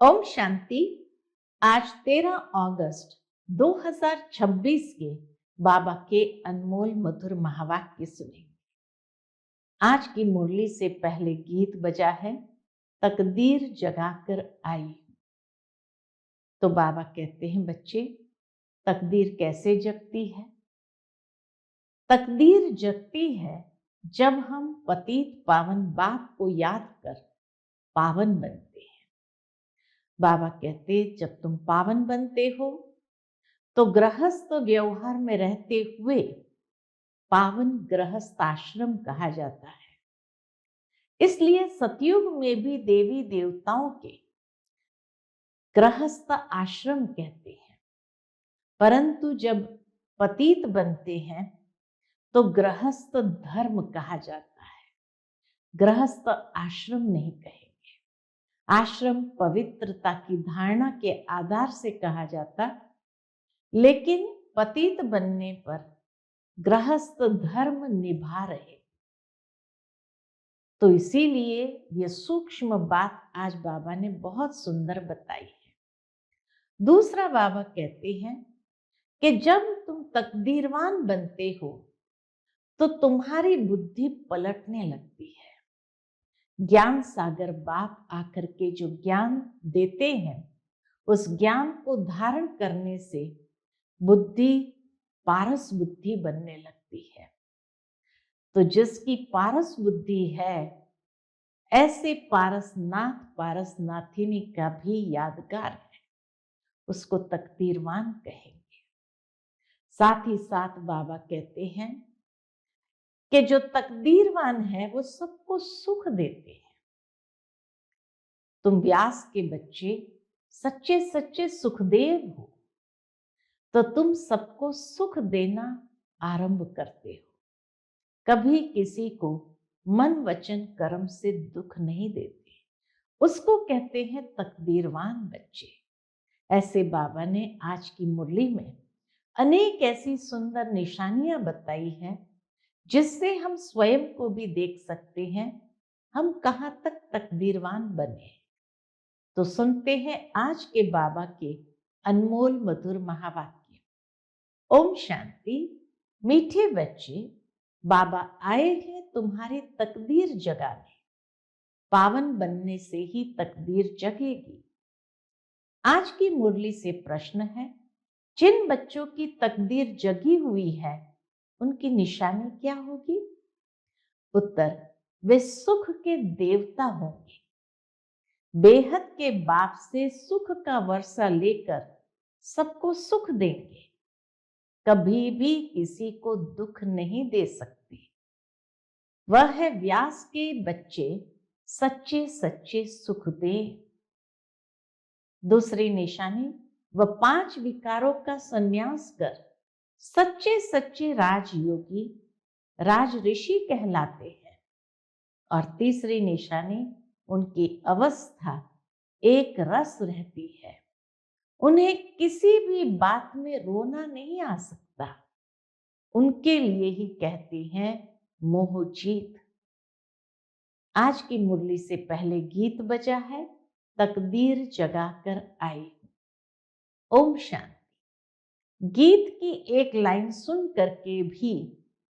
ओम शांति। आज 13 अगस्त 2026 के बाबा के अनमोल मधुर महावाक्य सुने। आज की मुरली से पहले गीत बजा है, तकदीर जगाकर आई हूं। तो बाबा कहते हैं, बच्चे, तकदीर कैसे जगती है? तकदीर जगती है जब हम पतित पावन बाप को याद कर पावन बनते हैं। बाबा कहते, जब तुम पावन बनते हो तो गृहस्थ व्यवहार में रहते हुए पावन गृहस्थ आश्रम कहा जाता है। इसलिए सतयुग में भी देवी देवताओं के गृहस्थ आश्रम कहते हैं, परंतु जब पतित बनते हैं तो गृहस्थ धर्म कहा जाता है, गृहस्थ आश्रम नहीं कहेंगे। आश्रम पवित्रता की धारणा के आधार से कहा जाता, लेकिन पतित बनने पर गृहस्थ धर्म निभा रहे। तो इसीलिए ये सूक्ष्म बात आज बाबा ने बहुत सुंदर बताई है। दूसरा बाबा कहते हैं कि जब तुम तकदीरवान बनते हो तो तुम्हारी बुद्धि पलटने लगती है। ज्ञान सागर बाप आकर के जो ज्ञान देते हैं, उस ज्ञान को धारण करने से बुद्धि पारस बुद्धि बनने लगती है। तो जिसकी पारस बुद्धि है, ऐसे पारसनाथ पारसनाथिनी का भी यादगार है, उसको तकदीरवान कहेंगे। साथ ही साथ बाबा कहते हैं कि जो तकदीरवान है वो सबको सुख देते हैं। तुम व्यास के बच्चे सच्चे सच्चे सुखदेव हो, तो तुम सबको सुख देना आरंभ करते हो। कभी किसी को मन वचन कर्म से दुख नहीं देते, उसको कहते हैं तकदीरवान बच्चे। ऐसे बाबा ने आज की मुरली में अनेक ऐसी सुंदर निशानियां बताई हैं, जिससे हम स्वयं को भी देख सकते हैं हम कहां तक तकदीरवान बने। तो सुनते हैं आज के बाबा के अनमोल मधुर महावाक्य। ओम शांति। मीठे बच्चे, बाबा आए हैं तुम्हारी तकदीर जगाने। पावन बनने से ही तकदीर जगेगी। आज की मुरली से प्रश्न है, जिन बच्चों की तकदीर जगी हुई है उनकी निशानी क्या होगी? उत्तर, वे सुख के देवता होंगे। बेहद के बाप से सुख का वर्षा लेकर सबको सुख देंगे। कभी भी किसी को दुख नहीं दे सकती। वह है व्यास के बच्चे, सच्चे सच्चे सुखदेव। दूसरी निशानी, वह 5 विकारों का संन्यास कर सच्चे सच्चे राजयोगी राज ऋषि कहलाते हैं। और तीसरी निशानी, उनकी अवस्था एक रस रहती है। उन्हें किसी भी बात में रोना नहीं आ सकता। उनके लिए ही कहते हैं मोहजीत। आज की मुरली से पहले गीत बजा है, तकदीर जगाकर आई हूं। ओम शांति। गीत की एक लाइन सुन करके भी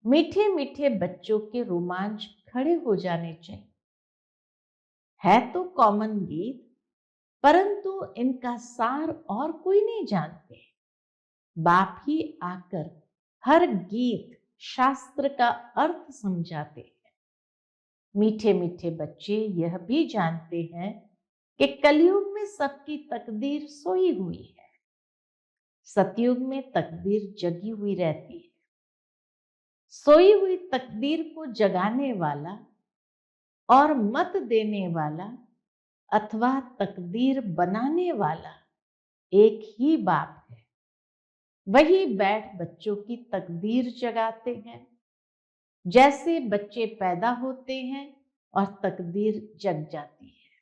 मीठे मीठे बच्चों के रोमांच खड़े हो जाने चाहिए। है तो कॉमन गीत, परंतु इनका सार और कोई नहीं जानते। बाप ही आकर हर गीत शास्त्र का अर्थ समझाते हैं। मीठे मीठे बच्चे यह भी जानते हैं कि कलयुग में सबकी तकदीर सोई हुई है, सतयुग में तकदीर जगी हुई रहती है। सोई हुई तकदीर को जगाने वाला और मत देने वाला अथवा तकदीर बनाने वाला एक ही बाप है। वही बैठ बच्चों की तकदीर जगाते हैं। जैसे बच्चे पैदा होते हैं और तकदीर जग जाती है।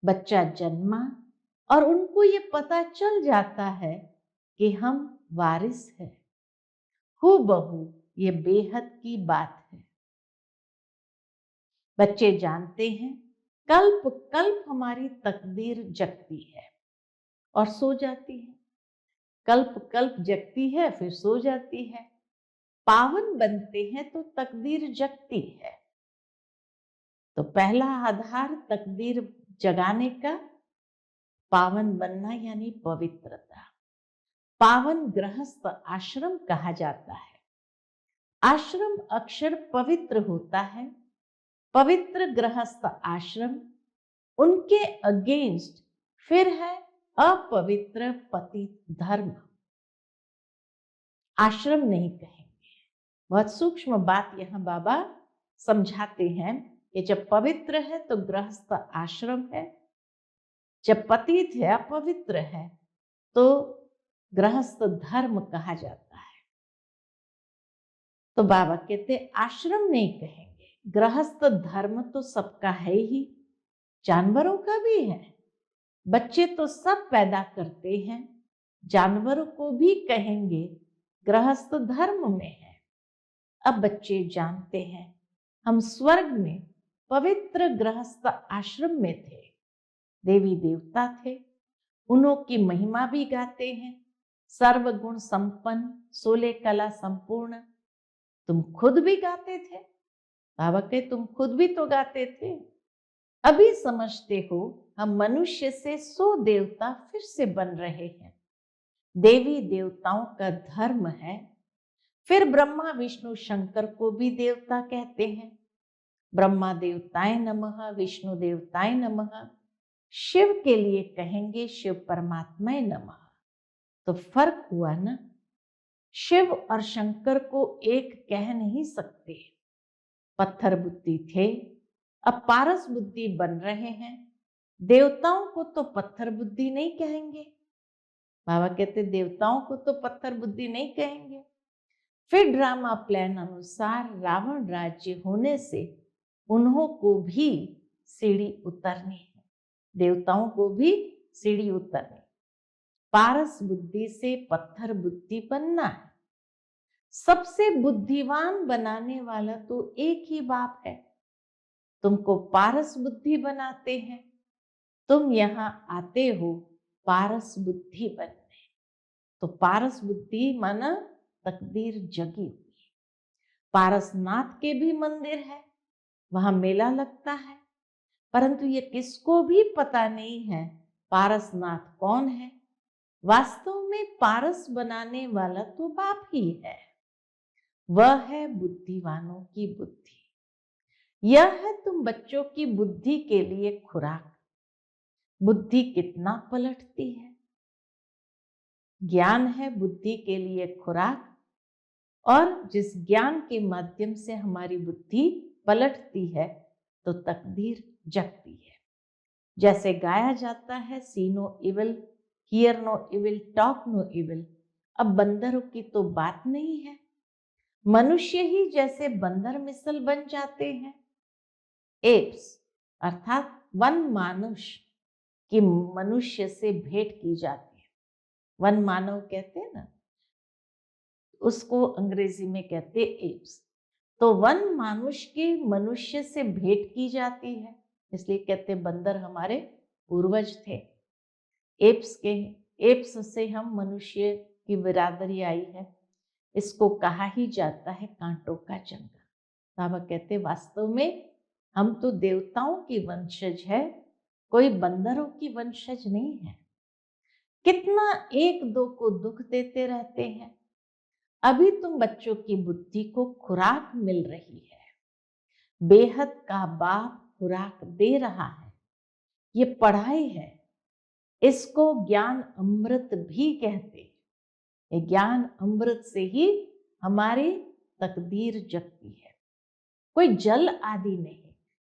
बच्चा जन्मा और उनको ये पता चल जाता है कि हम वारिस हैं। हूबहू ये बेहद की बात है। बच्चे जानते हैं कल्प कल्प हमारी तकदीर जगती है और सो जाती है। कल्प कल्प जगती है फिर सो जाती है। पावन बनते हैं तो तकदीर जगती है। तो पहला आधार तकदीर जगाने का पावन बनना यानी पवित्रता। पावन गृहस्थ आश्रम कहा जाता है। आश्रम अक्षर पवित्र होता है। पवित्र गृहस्थ आश्रम, उनके अगेंस्ट फिर है अपवित्र पति धर्म। आश्रम नहीं कहेंगे। बहुत सूक्ष्म बात यहां बाबा समझाते हैं कि जब पवित्र है तो गृहस्थ आश्रम है, जब पतित है अपवित्र है तो गृहस्थ धर्म कहा जाता है। तो बाबा कहते आश्रम नहीं कहेंगे, गृहस्थ धर्म तो सबका है ही, जानवरों का भी है। बच्चे तो सब पैदा करते हैं, जानवरों को भी कहेंगे गृहस्थ धर्म में है। अब बच्चे जानते हैं हम स्वर्ग में पवित्र गृहस्थ आश्रम में थे, देवी देवता थे, उन्हों की महिमा भी गाते हैं। सर्वगुण संपन्न, 16 कला संपूर्ण। तुम खुद भी गाते थे बाबा के, तुम खुद भी तो गाते थे। अभी समझते हो हम मनुष्य से 100 देवता फिर से बन रहे हैं। देवी देवताओं का धर्म है। फिर ब्रह्मा विष्णु शंकर को भी देवता कहते हैं। ब्रह्मा देवताय नमः, विष्णु देवताय नमः। शिव के लिए कहेंगे शिव परमात्माय नमः। तो फर्क हुआ ना, शिव और शंकर को एक कह नहीं सकते। पत्थर बुद्धि थे, अब पारस बुद्धि बन रहे हैं। देवताओं को तो पत्थर बुद्धि नहीं कहेंगे। बाबा कहते देवताओं को तो पत्थर बुद्धि नहीं कहेंगे। फिर ड्रामा प्लान अनुसार रावण राज्य होने से उन्हों को भी सीढ़ी उतरनी है, देवताओं को भी सीढ़ी उतरनी। पारस बुद्धि से पत्थर बुद्धि बनना है। सबसे बुद्धिमान बनाने वाला तो एक ही बाप है। तुमको पारस बुद्धि बनाते हैं, तुम यहां आते हो पारस बुद्धि बनने। तो पारस बुद्धि माना तकदीर जगी हुई। पारसनाथ के भी मंदिर है, वहां मेला लगता है, परंतु ये किसको भी पता नहीं है पारसनाथ कौन है। वास्तव में पारस बनाने वाला तो बाप ही है। वह है बुद्धिवानों की बुद्धि। यह है तुम बच्चों की बुद्धि के लिए खुराक। बुद्धि कितना पलटती है। ज्ञान है बुद्धि के लिए खुराक, और जिस ज्ञान के माध्यम से हमारी बुद्धि पलटती है तो तकदीर जगती है। जैसे गाया जाता है see no evil, hear no evil, talk no evil. अब बंदरों की तो बात नहीं है, मनुष्य ही जैसे बंदर मिसल बन जाते हैं। एप्स अर्थात वन मानुष की मनुष्य से भेंट की जाती है। वन मानव कहते हैं ना, उसको अंग्रेजी में कहते एप्स। तो वन मानुष की मनुष्य से भेंट की जाती है, इसलिए कहते बंदर हमारे पूर्वज थे। एप्स से हम मनुष्य की बिरादरी आई है। इसको कहा ही जाता है कांटों का जंगल। बाबा कहते वास्तव में हम तो देवताओं की वंशज है, कोई बंदरों की वंशज नहीं है। कितना एक दो को दुख देते रहते हैं। अभी तुम बच्चों की बुद्धि को खुराक मिल रही है। बेहद का बाप खुराक दे रहा है। ये पढ़ाई है, इसको ज्ञान अमृत भी कहते हैं। ये ज्ञान अमृत से ही हमारी तकदीर जगती है, कोई जल आदि नहीं।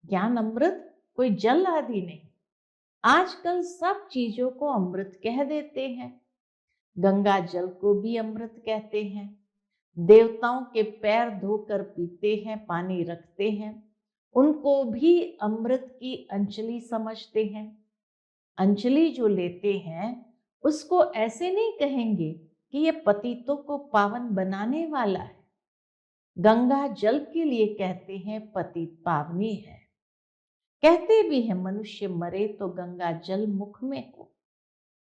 ज्ञान अमृत कोई जल आदि नहीं। आजकल सब चीजों को अमृत कह देते हैं। गंगा जल को भी अमृत कहते हैं। देवताओं के पैर धोकर पीते हैं, पानी रखते हैं, उनको भी अमृत की अंजलि समझते हैं। अंजलि जो लेते हैं उसको ऐसे नहीं कहेंगे कि ये पतितों को पावन बनाने वाला है। गंगा जल के लिए कहते हैं पतित पावनी है। कहते भी हैं मनुष्य मरे तो गंगा जल मुख में हो।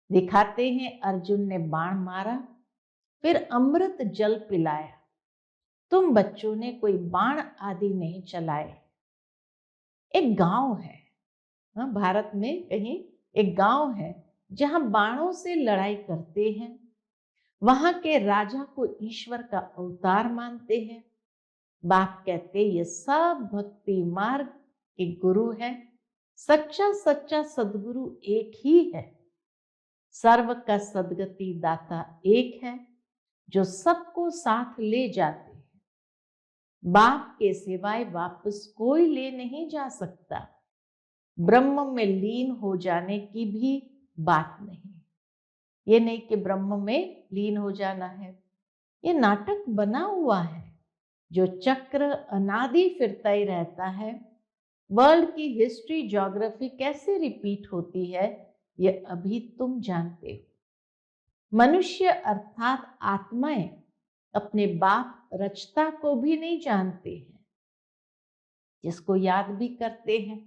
दिखाते हैं अर्जुन ने बाण मारा, फिर अमृत जल पिलाया। तुम बच्चों ने कोई बाण आदि नहीं चलाए। एक गांव है, हाँ, भारत में कहीं एक गांव है जहां बाणों से लड़ाई करते हैं। वहां के राजा को ईश्वर का अवतार मानते हैं। बाप कहते ये सब भक्ति मार्ग के गुरु है। सच्चा सच्चा सदगुरु एक ही है। सर्व का सदगति दाता एक है, जो सबको साथ ले जाते हैं। बाप के सिवाय वापस कोई ले नहीं जा सकता। ब्रह्म में लीन हो जाने की भी बात नहीं। ये नहीं कि ब्रह्म में लीन हो जाना है, ये नाटक बना हुआ है जो चक्र अनादि फिरता ही रहता है। वर्ल्ड की हिस्ट्री ज्योग्राफी कैसे रिपीट होती है ये अभी तुम जानते हो। मनुष्य अर्थात आत्माएं अपने बाप रचता को भी नहीं जानते हैं, जिसको याद भी करते हैं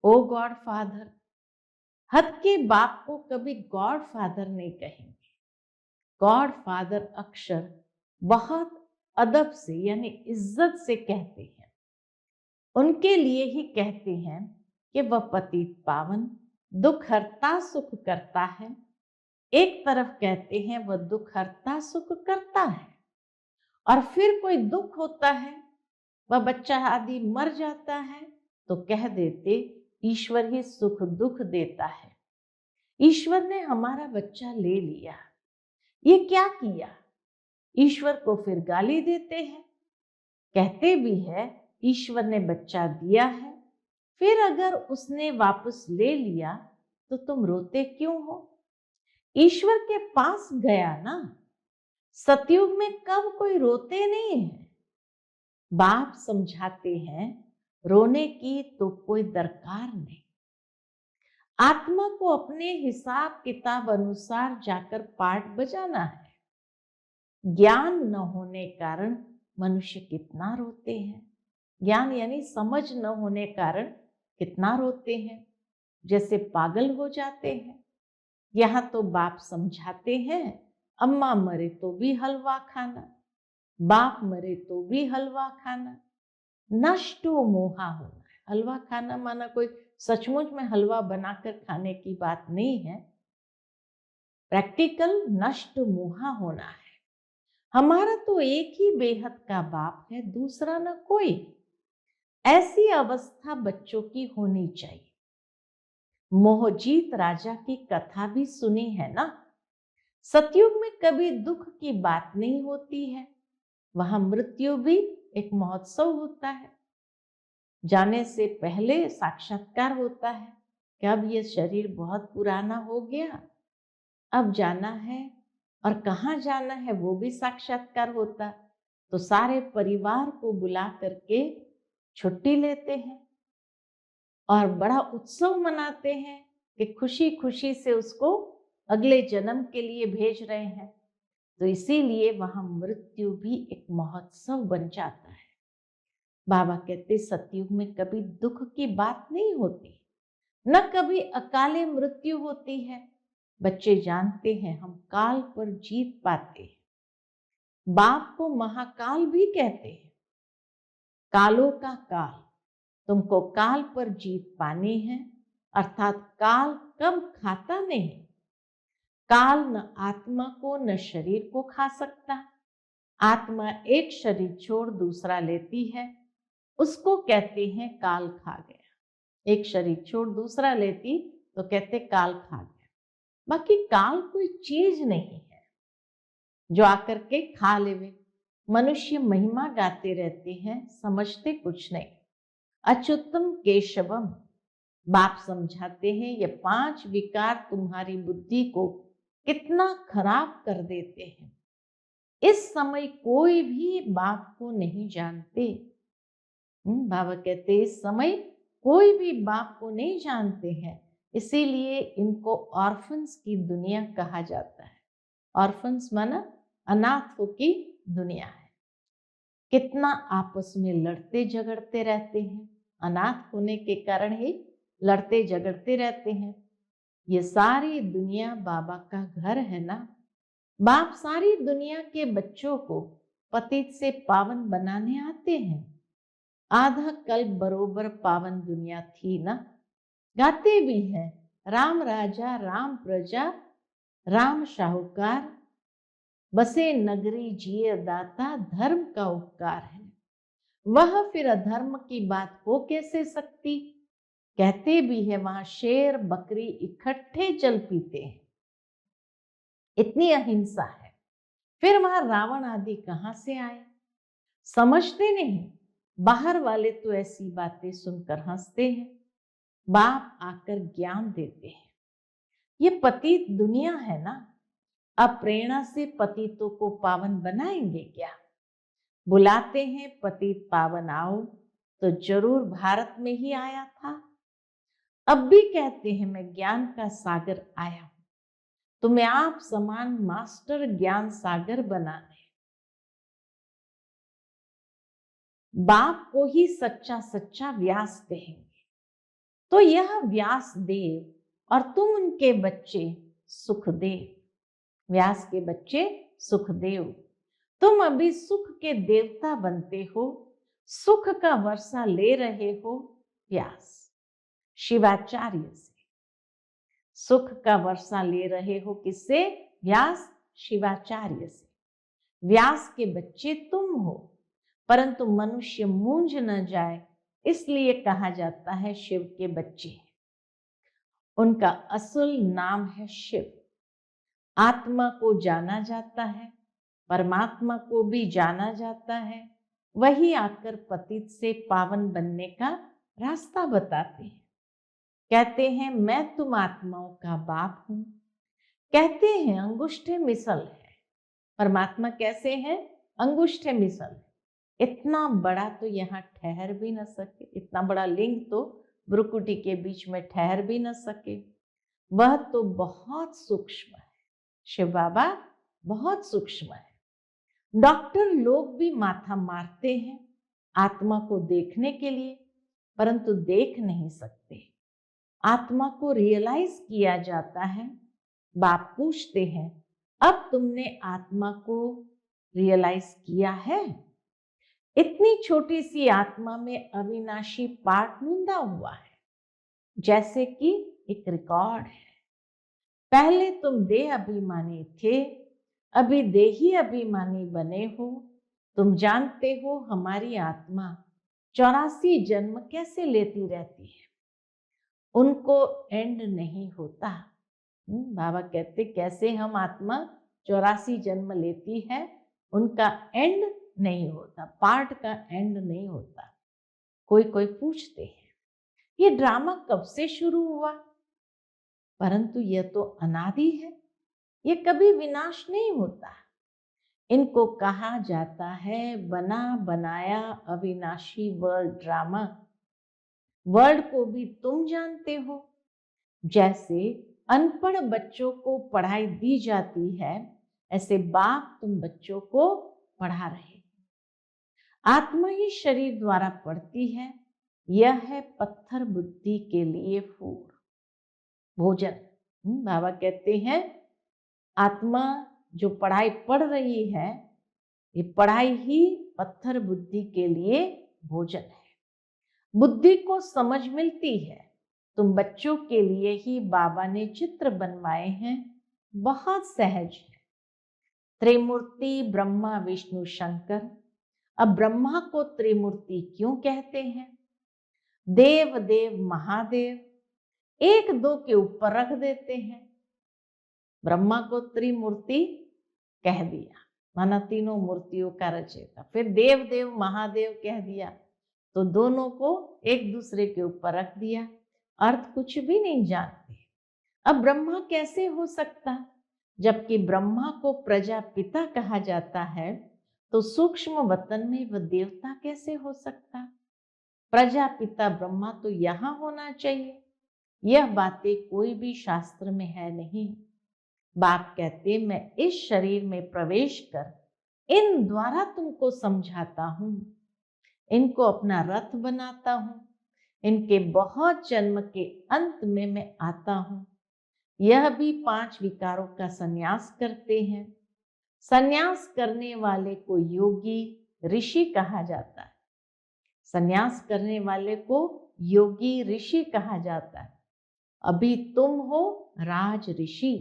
ओ गॉड फादर। हद के बाप को कभी गॉड फादर नहीं कहेंगे। गॉड फादर अक्षर बहुत अदब से यानी इज्जत से कहते हैं। उनके लिए ही कहते हैं कि वह पतित पावन, दुख हरता सुख करता है। एक तरफ कहते हैं वह दुख हरता सुख करता है, और फिर कोई दुख होता है, वह बच्चा आदि मर जाता है, तो कह देते ईश्वर ही सुख दुख देता है। ईश्वर ने हमारा बच्चा ले लिया, ये क्या किया? ईश्वर को फिर गाली देते हैं। कहते भी है ईश्वर ने बच्चा दिया है, फिर अगर उसने वापस ले लिया तो तुम रोते क्यों हो? ईश्वर के पास गया ना। सतयुग में कब कोई रोते नहीं है। बाप समझाते हैं रोने की तो कोई दरकार नहीं। आत्मा को अपने हिसाब किताब अनुसार जाकर पाठ बजाना है। ज्ञान न होने कारण मनुष्य कितना रोते हैं। ज्ञान यानी समझ न होने कारण कितना रोते हैं, जैसे पागल हो जाते हैं। यहाँ तो बाप समझाते हैं अम्मा मरे तो भी हलवा खाना, बाप मरे तो भी हलवा खाना। नष्टो मोहा होना है। हलवा खाना माना कोई सचमुच में हलवा बनाकर खाने की बात नहीं है। प्रैक्टिकल नष्ट मोहा होना है। हमारा तो एक ही बेहद का बाप है, दूसरा न कोई। ऐसी अवस्था बच्चों की होनी चाहिए। मोहजीत राजा की कथा भी सुनी है ना। सतयुग में कभी दुख की बात नहीं होती है। वहां मृत्यु भी एक महोत्सव होता है। जाने से पहले साक्षात्कार होता है कि अब ये शरीर बहुत पुराना हो गया, अब जाना है, और कहाँ जाना है वो भी साक्षात्कार होता। तो सारे परिवार को बुला करके छुट्टी लेते हैं और बड़ा उत्सव मनाते हैं कि खुशी खुशी से उसको अगले जन्म के लिए भेज रहे हैं। तो इसीलिए वहां मृत्यु भी एक महोत्सव बन जाता है। बाबा कहते सतयुग में कभी दुख की बात नहीं होती, न कभी अकाले मृत्यु होती है। बच्चे जानते हैं हम काल पर जीत पाते हैं। बाप को महाकाल भी कहते हैं। कालों का काल, तुमको काल पर जीत पानी है, अर्थात काल कब खाता नहीं। काल न आत्मा को न शरीर को खा सकता। आत्मा एक शरीर छोड़ दूसरा लेती है, उसको कहते हैं काल खा गया। एक शरीर छोड़ दूसरा लेती तो कहते काल खा गया। बाकी काल कोई चीज नहीं है जो आकर के खा लेवे। मनुष्य महिमा गाते रहते हैं, समझते कुछ नहीं। अच्युतम केशवम, बाप समझाते हैं ये 5 विकार तुम्हारी बुद्धि को कितना खराब कर देते हैं। इस समय कोई भी बाप को नहीं जानते। बाबा कहते इस समय कोई भी बाप को नहीं जानते हैं, इसीलिए इनको ऑर्फन्स की दुनिया कहा जाता है। ऑर्फन्स माना अनाथों की दुनिया है। कितना आपस में लड़ते झगड़ते रहते हैं, अनाथ होने के कारण ही लड़ते झगड़ते रहते हैं। ये सारी दुनिया बाबा का घर है ना। बाप सारी दुनिया के बच्चों को पतित से पावन बनाने आते हैं। आधा कल्प बरोबर पावन दुनिया थी ना। गाते भी हैं, राम राजा राम प्रजा राम शाहूकार, बसे नगरी जिए दाता धर्म का उपकार है। वह फिर अधर्म की बात हो कैसे सकती। कहते भी है वहां शेर बकरी इकट्ठे जल पीते हैं, इतनी अहिंसा है। फिर वहां रावण आदि कहां से आए। समझते नहीं, बाहर वाले तो ऐसी बातें सुनकर हंसते हैं। बाप आकर ज्ञान देते हैं। ये पतित दुनिया है ना, अब प्रेरणा से पतितों को पावन बनाएंगे क्या। बुलाते हैं पतित पावन आओ, तो जरूर भारत में ही आया था। अब भी कहते हैं मैं ज्ञान का सागर आया हूं, तुम्हें आप समान मास्टर ज्ञान सागर बनाने। बाप को ही सच्चा सच्चा व्यास कहेंगे। तो यह व्यास देव और तुम उनके बच्चे सुखदेव। व्यास के बच्चे सुखदेव, तुम अभी सुख के देवता बनते हो, सुख का वर्षा ले रहे हो व्यास शिवाचार्य से। सुख का वर्षा ले रहे हो किससे? व्यास शिवाचार्य से। व्यास के बच्चे तुम हो, परंतु मनुष्य मूंझ न जाए इसलिए कहा जाता है शिव के बच्चे। उनका असल नाम है शिव। आत्मा को जाना जाता है, परमात्मा को भी जाना जाता है। वही आकर पतित से पावन बनने का रास्ता बताते हैं। कहते हैं मैं तुम आत्माओं का बाप हूं। कहते हैं अंगुष्ठे मिसल है। परमात्मा कैसे हैं? अंगुष्ठे मिसल। इतना बड़ा तो यहाँ ठहर भी न सके, इतना बड़ा लिंग तो भ्रुकुटी के बीच में ठहर भी न सके। वह तो बहुत सूक्ष्म है। शिव बाबा बहुत सूक्ष्म है। डॉक्टर लोग भी माथा मारते हैं आत्मा को देखने के लिए, परंतु देख नहीं सकते। आत्मा को रियलाइज किया जाता है। बाप पूछते हैं अब तुमने आत्मा को रियलाइज किया है? इतनी छोटी सी आत्मा में अविनाशी पार्ट नूंदा हुआ है, जैसे कि एक रिकॉर्ड है। पहले तुम देह अभिमानी थे, अभी देही अभिमानी बने हो। तुम जानते हो हमारी आत्मा 84 जन्म कैसे लेती रहती है, उनको एंड नहीं होता। बाबा कहते कैसे हम आत्मा 84 जन्म लेती है, उनका एंड नहीं होता, पार्ट का एंड नहीं होता। कोई कोई पूछते हैं ये ड्रामा कब से शुरू हुआ, परंतु यह तो अनादि है, ये कभी विनाश नहीं होता। इनको कहा जाता है बना बनाया अविनाशी वर्ल्ड ड्रामा। वर्ल्ड को भी तुम जानते हो। जैसे अनपढ़ बच्चों को पढ़ाई दी जाती है, ऐसे बाप तुम बच्चों को पढ़ा रहे। आत्मा ही शरीर द्वारा पढ़ती है। यह है पत्थर बुद्धि के लिए फूड, भोजन। बाबा कहते हैं आत्मा जो पढ़ाई पढ़ रही है, ये पढ़ाई ही पत्थर बुद्धि के लिए भोजन है। बुद्धि को समझ मिलती है। तुम बच्चों के लिए ही बाबा ने चित्र बनवाए हैं, बहुत सहज है। त्रिमूर्ति ब्रह्मा विष्णु शंकर। अब ब्रह्मा को त्रिमूर्ति क्यों कहते हैं? देव देव महादेव एक दो के ऊपर रख देते हैं। ब्रह्मा को त्रिमूर्ति कह दिया, माना तीनों मूर्तियों का रचयिता। फिर देव देव महादेव कह दिया, तो दोनों को एक दूसरे के ऊपर रख दिया। अर्थ कुछ भी नहीं जानते। अब ब्रह्मा कैसे हो सकता, जबकि ब्रह्मा को प्रजापिता कहा जाता है, तो सूक्ष्म वतन में वह देवता कैसे हो सकता? प्रजापिता ब्रह्मा तो यहाँ होना चाहिए। यह बातें कोई भी शास्त्र में है नहीं। बाप कहते मैं इस शरीर में प्रवेश कर इन द्वारा तुमको समझाता हूं, इनको अपना रथ बनाता हूं, इनके बहुत जन्म के अंत में मैं आता हूँ। यह भी 5 विकारों का संन्यास करते हैं। संन्यास करने वाले को योगी ऋषि कहा जाता है। संन्यास करने वाले को योगी ऋषि कहा जाता है। अभी तुम हो राज ऋषि।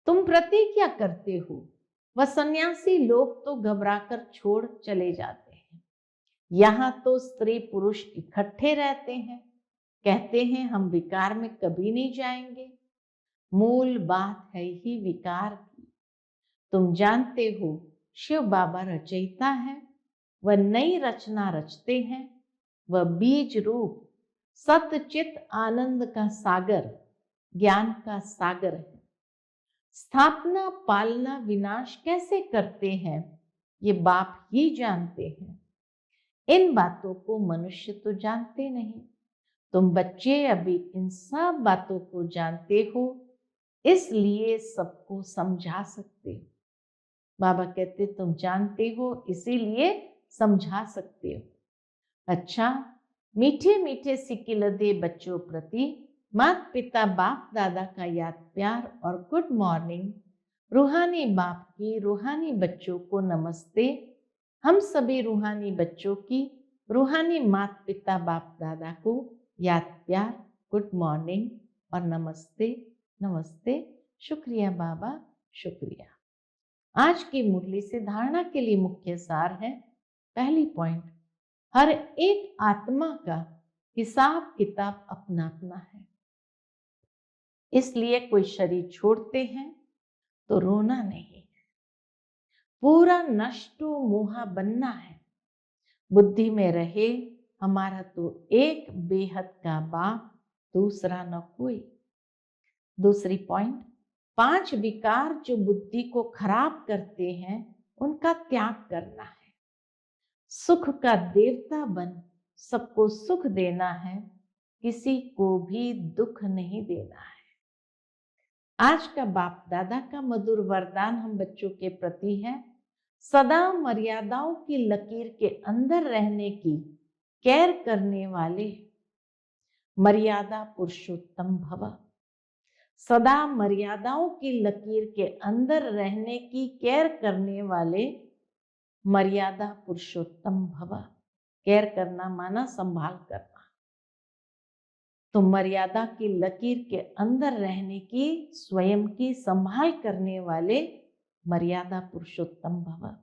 तुम प्रतिज्ञा करते हो। वह सन्यासी लोग तो घबराकर छोड़ चले जाते हैं। यहाँ तो स्त्री पुरुष इकट्ठे रहते हैं, कहते हैं हम विकार में कभी नहीं जाएंगे। मूल बात है ही विकार की। तुम जानते हो शिव बाबा रचयिता है, वह नई रचना रचते हैं। वह बीज रूप सतचित आनंद का सागर, ज्ञान का सागर है। स्थापना पालना विनाश कैसे करते हैं ये बाप ही जानते हैं। इन बातों को मनुष्य तो जानते नहीं। तुम बच्चे अभी इन सब बातों को जानते हो, इसलिए सबको समझा सकते हो। बाबा कहते तुम जानते हो इसीलिए समझा सकते हो। अच्छा, मीठे मीठे सिकिलदे बच्चों प्रति माता पिता बाप दादा का याद प्यार और गुड मॉर्निंग। रूहानी बाप की रूहानी बच्चों को नमस्ते। हम सभी रूहानी बच्चों की रूहानी माता पिता बाप दादा को याद प्यार, गुड मॉर्निंग और नमस्ते नमस्ते। शुक्रिया बाबा, शुक्रिया। आज की मुरली से धारणा के लिए मुख्य सार है। पहली पॉइंट, हर एक आत्मा का हिसाब किताब अपना अपना है, इसलिए कोई शरीर छोड़ते हैं तो रोना नहीं है। पूरा नष्टो मोहा बनना है। बुद्धि में रहे हमारा तो एक बेहद का बाप, दूसरा न कोई। दूसरी पॉइंट, 5 विकार जो बुद्धि को खराब करते हैं उनका त्याग करना है। सुख का देवता बन सबको सुख देना है, किसी को भी दुख नहीं देना है। आज का बाप दादा का मधुर वरदान हम बच्चों के प्रति है। सदा मर्यादाओं की लकीर के अंदर रहने की केयर करने वाले मर्यादा पुरुषोत्तम भव। सदा मर्यादाओं की लकीर के अंदर रहने की केयर करने वाले मर्यादा पुरुषोत्तम भव। केयर करना माना संभाल करना। तो मर्यादा की लकीर के अंदर रहने की, स्वयं की संभाल करने वाले मर्यादा पुरुषोत्तम भव।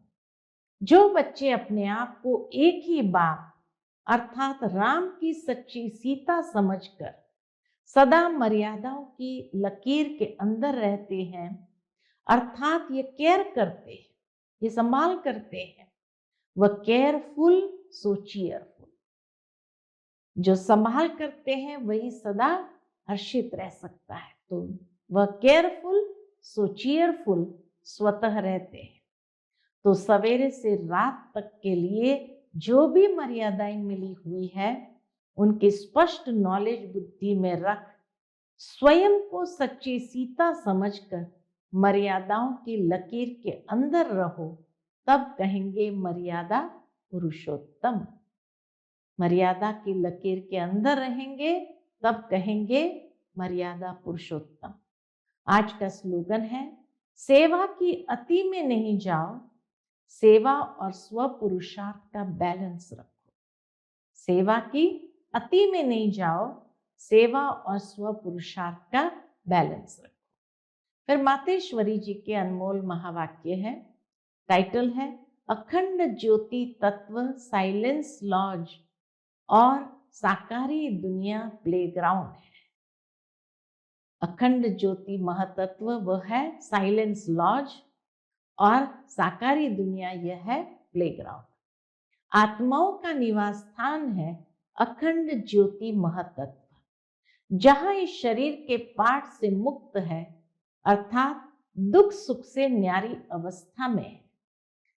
जो बच्चे अपने आप को एक ही बाप अर्थात राम की सच्ची सीता समझकर सदा मर्यादाओं की लकीर के अंदर रहते हैं, अर्थात ये केयर करते हैं, ये संभाल करते हैं, वह केयरफुल सो चीयरफुल। जो संभाल करते हैं वही सदा हर्षित रह सकता है। तो वह केयरफुल सो चीयरफुल स्वतः रहते हैं। तो सवेरे से रात तक के लिए जो भी मर्यादाएं मिली हुई है उनकी स्पष्ट नॉलेज बुद्धि में रख स्वयं को सच्ची सीता समझकर मर्यादाओं की लकीर के अंदर रहो, तब कहेंगे मर्यादा पुरुषोत्तम। मर्यादा की लकीर के अंदर रहेंगे तब कहेंगे मर्यादा पुरुषोत्तम। आज का स्लोगन है, सेवा की अति में नहीं जाओ, सेवा और स्व पुरुषार्थ का बैलेंस रखो। सेवा की अति में नहीं जाओ, सेवा और स्व पुरुषार्थ का बैलेंस रखो। फिर मातेश्वरी जी के अनमोल महावाक्य है। टाइटल है अखंड ज्योति तत्व साइलेंस लॉज और साकारी दुनिया प्लेग्राउंड है। अखंड ज्योति महतत्व वह है साइलेंस लॉज और साकारी दुनिया यह है प्लेग्राउंड। आत्माओं का निवास स्थान है अखंड ज्योति महतत्व, जहां इस शरीर के पाठ से मुक्त है, अर्थात दुख सुख से न्यारी अवस्था में है,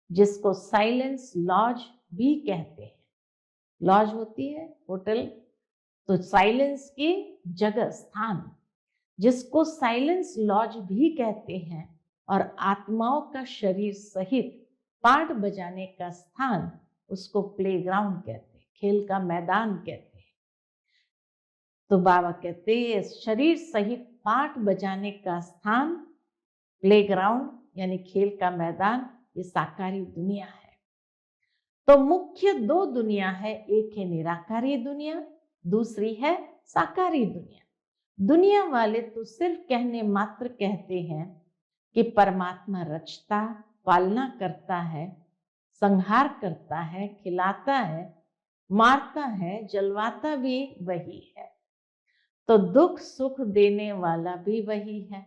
जिसको साइलेंस लॉज भी कहते हैं। लॉज होती है होटल, तो साइलेंस की जगह स्थान जिसको साइलेंस लॉज भी कहते हैं, और आत्माओं का शरीर सहित पाठ बजाने का स्थान उसको प्लेग्राउंड कहते हैं, खेल का मैदान कहते हैं। तो बाबा कहते हैं शरीर सहित पाठ बजाने का स्थान प्लेग्राउंड यानी खेल का मैदान, ये साकारी दुनिया है। तो मुख्य दो दुनिया है, एक है निराकारी दुनिया, दूसरी है साकारी दुनिया। दुनिया वाले तो सिर्फ कहने मात्र कहते हैं कि परमात्मा रचता, पालना करता है, संहार करता है, खिलाता है, मारता है, जलवाता भी वही है, तो दुख सुख देने वाला भी वही है।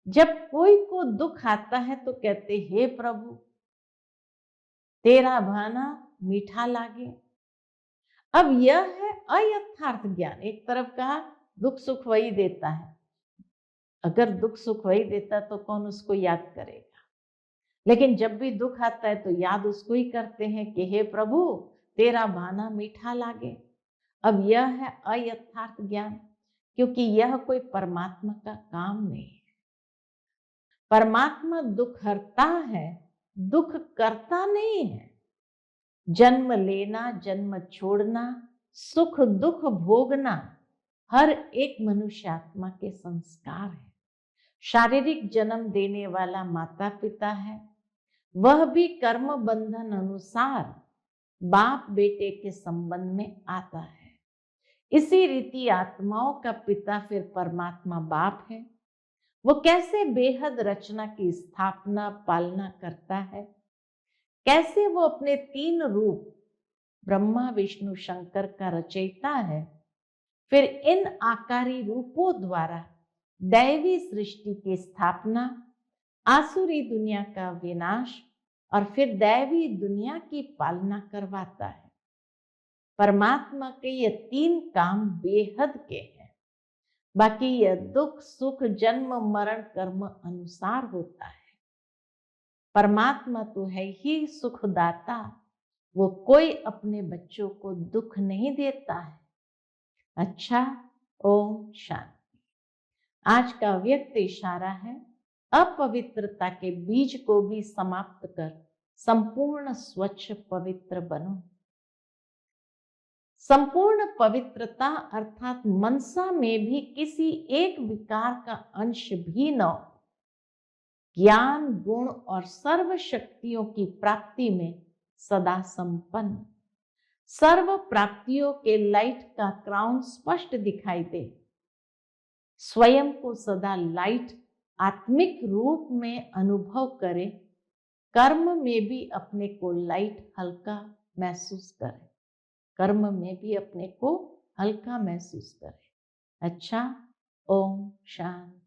जब कोई को दुख आता है तो कहते हे प्रभु तेरा भाना मीठा लागे। अब यह है अयथार्थ ज्ञान। एक तरफ कहा दुख सुख वही देता है, अगर दुख सुख वही देता तो कौन उसको याद करेगा, लेकिन जब भी दुख आता है तो याद उसको ही करते हैं कि हे प्रभु तेरा भाना मीठा लागे। अब यह है अयथार्थ ज्ञान, क्योंकि यह कोई परमात्मा का काम नहीं है। परमात्मा दुख हरता है, दुख करता नहीं है। जन्म लेना, जन्म छोड़ना, सुख दुख भोगना हर एक मनुष्य आत्मा के संस्कार है। शारीरिक जन्म देने वाला माता पिता है, वह भी कर्म बंधन अनुसार बाप बेटे के संबंध में आता है। इसी रीति आत्माओं का पिता फिर परमात्मा बाप है। वो कैसे बेहद रचना की स्थापना पालना करता है, कैसे वो अपने तीन रूप ब्रह्मा विष्णु शंकर का रचयिता है, फिर इन आकारी रूपों द्वारा दैवी सृष्टि की स्थापना, आसुरी दुनिया का विनाश और फिर दैवी दुनिया की पालना करवाता है। परमात्मा के ये तीन काम बेहद के हैं, बाकी यह दुख सुख जन्म मरण कर्म अनुसार होता है। परमात्मा तो है ही सुखदाता, वो कोई अपने बच्चों को दुख नहीं देता है। अच्छा, ओम शांति। आज का व्यक्त इशारा है अपवित्रता के बीज को भी समाप्त कर संपूर्ण स्वच्छ पवित्र बनो। संपूर्ण पवित्रता अर्थात मनसा में भी किसी एक विकार का अंश भी न हो। ज्ञान गुण और सर्व शक्तियों की प्राप्ति में सदा संपन्न, सर्व प्राप्तियों के लाइट का क्राउन स्पष्ट दिखाई दे। स्वयं को सदा लाइट आत्मिक रूप में अनुभव करे, कर्म में भी अपने को लाइट हल्का महसूस करे, कर्म में भी अपने को हल्का महसूस करे। अच्छा, ओम शांति।